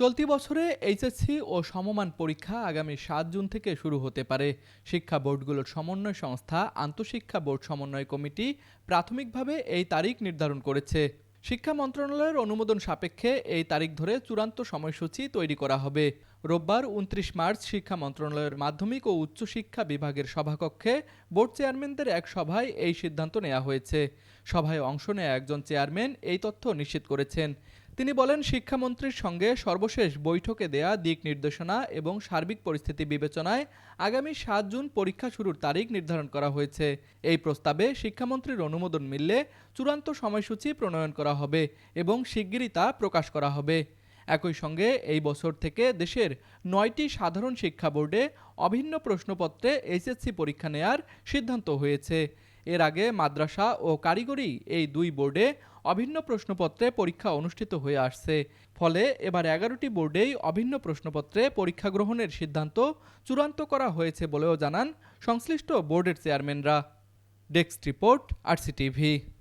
চলতি বছরে এইচএসসি ও সমমান পরীক্ষা আগামী ৭ জুন থেকে শুরু হতে পারে। শিক্ষা বোর্ডগুলোর সমন্বয় সংস্থা আন্তঃশিক্ষা বোর্ড সমন্বয় কমিটি প্রাথমিকভাবে এই তারিখ নির্ধারণ করেছে। শিক্ষা মন্ত্রণালয়ের অনুমোদন সাপেক্ষে এই তারিখ ধরে চূড়ান্ত সময়সূচি তৈরি করা হবে। রোববার ২৯ মার্চ শিক্ষা মন্ত্রণালয়ের মাধ্যমিক ও উচ্চশিক্ষা বিভাগের সভাকক্ষে বোর্ড চেয়ারম্যানদের এক সভায় এই সিদ্ধান্ত নেওয়া হয়েছে। সভায় অংশ নেয়া একজন চেয়ারম্যান এই তথ্য নিশ্চিত করেছেন। তিনি বলেন, শিক্ষামন্ত্রীর সঙ্গে সর্বশেষ বৈঠকে দেয়া দিক নির্দেশনা এবং সার্বিক পরিস্থিতি বিবেচনায় আগামী ৭ জুন পরীক্ষা শুরুর তারিখ নির্ধারণ করা হয়েছে। এই প্রস্তাবে শিক্ষামন্ত্রীর অনুমোদন মিললে চূড়ান্ত সময়সূচি প্রণয়ন করা হবে এবং শিগগিরই তা প্রকাশ করা হবে। একই সঙ্গে এই বছর থেকে দেশের ৯টি সাধারণ শিক্ষা বোর্ডে অভিন্ন প্রশ্নপত্রে এইচএসসি পরীক্ষা নেয়ার সিদ্ধান্ত হয়েছে। এর আগে মাদ্রাসা ও কারিগরি এই দুই বোর্ডে অভিন্ন প্রশ্নপত্রে পরীক্ষা অনুষ্ঠিত হয়ে আসছে। ফলে এবার ১১টি বোর্ডেই অভিন্ন প্রশ্নপত্রে পরীক্ষা গ্রহণের সিদ্ধান্ত চূড়ান্ত করা হয়েছে বলেও জানান সংশ্লিষ্ট বোর্ডের চেয়ারম্যানরা। Desk report, RCTV.